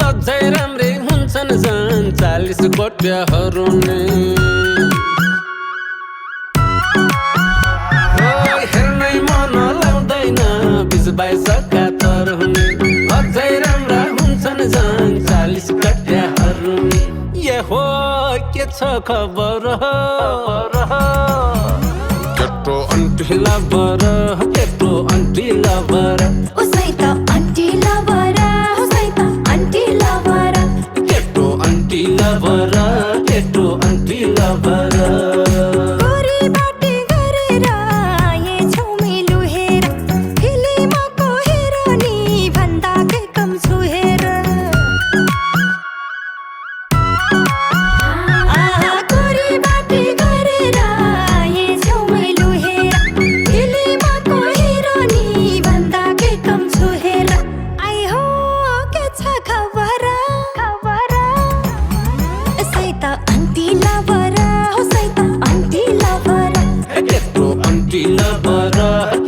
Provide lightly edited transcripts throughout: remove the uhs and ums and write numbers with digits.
लज्जै राम्रै हुन्छन् झन् 40 कोट्याहरू नै हेर्नै मन लाउँदैन 20-22 हुने लज्जै राम्रा हुन्छन् झन् 40 कोट्याहरू नै ए हो के छ खबर केटो अन्टी लभर केटो अन्टी लभर उसै त अन्टी लभर उसै त अन्टी लभर केटो अन्टी लभर केटो अन्टी लभर गोरी बाटी गरेर ये छौमी लुहेर फिल्मको हिरोनी भन्दा के कम छु हेर गोरी बाटी गरेर ये छौमी लुहेर फिल्मको हिरोनी भन्दा के कम छु हेर आई हो के छ खबर उसै त अन्टी लभर उसै त अन्टी लभर केटो अन्टी लभर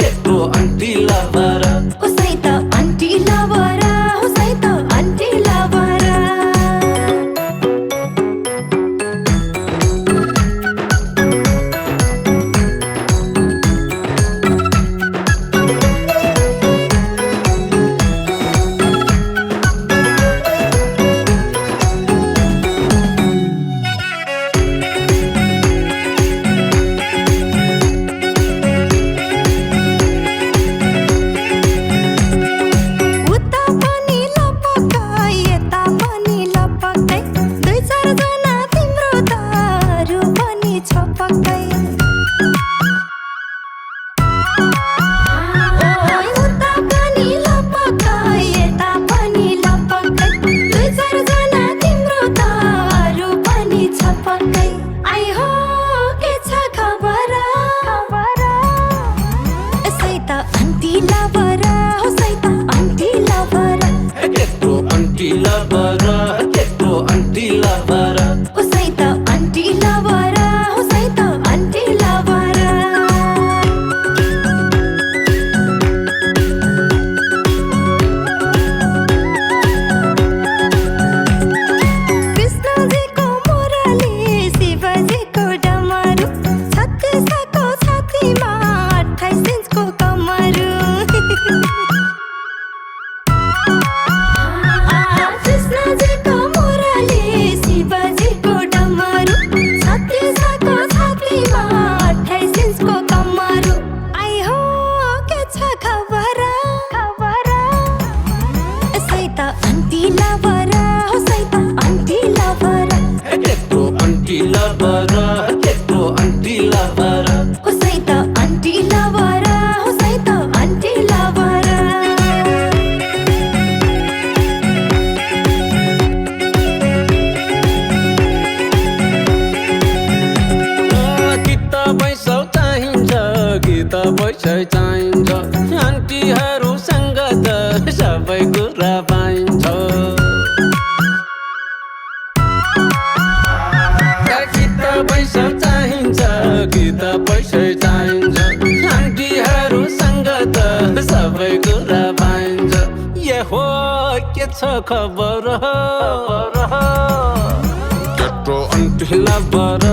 केटो अन्टी लभर उसै त अन्टी लभर उसै त अन्टी लभर उता पनि लपक्कै यता पनि लपक्कै दुई चार जना तिम्रो दारु पनि छ पक्कै उता पनि लपक्कै यता पनि लपक्कै दुई चार जना तिम्रो दारु पनि छ पक्कै आई हो के छ खबर उसै त अन्टी लभर उसै त अन्टी लभर केटो अन्टी लभर केटो अन्टी लभर उसै त अन्टी लभर उसै त अन्टी लभर कृष्णजीको मुरली शिवजीको डमरू 36को छातीमा 28 इन्चको कमरू कृष्णजीको मुरली शिवजीको डमरू 36को छातीमा 28 इन्चको कमरू आई हो के छ खबर उसै त अन्टी लभर उसै त अन्टी लभर केटो अन्टी लभर केटो अन्टी लभर उसै त अन्टी लभर उसै त अन्टी लभर गीत पैसा चाहिन्छ गीत पैसा चाहिन्छ आन्टीहरूसँग त सबै कुरा पाइन्छ गीत पैसा चाहिन्छ गीत पैसा चाहिन्छ आन्टीहरूसँग त सबै कुरा पाइन्छ ए हो के छ खबर केटो अन्टी लभर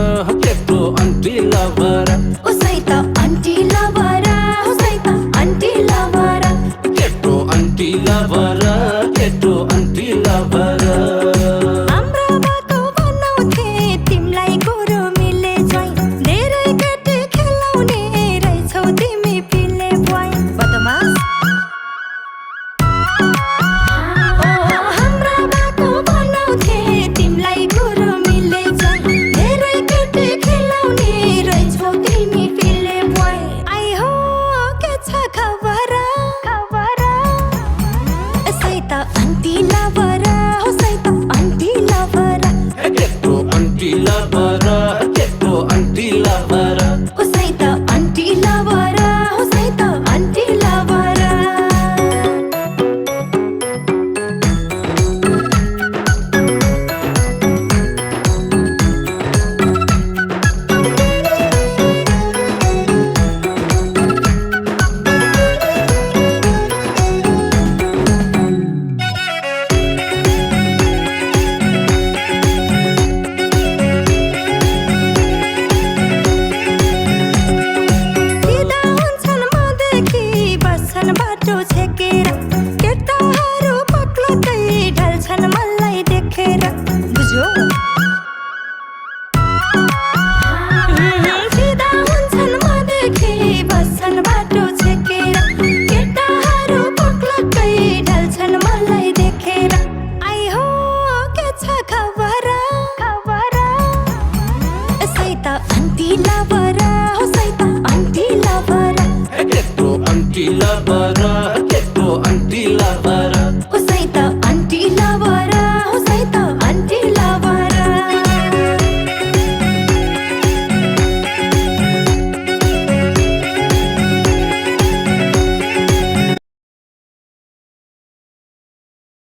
केटो अन्टी लभर उसै त अन्टी लभर उसै त अन्टी लभर केटो अन्टी लभर केटो अन्टी लभर हाम्रो बाटो बनाउँथे तिमीलाई कुरो मिले झै धेरै केटी खेलाउने रहेछौ तिमी पिले भ्वाइ बदमास हाम्रो बाटो बनाउँथे तिमीलाई कुरो मिले झै धेरै केटी खेलाउने रहेछौ तिमी आन्टी लभर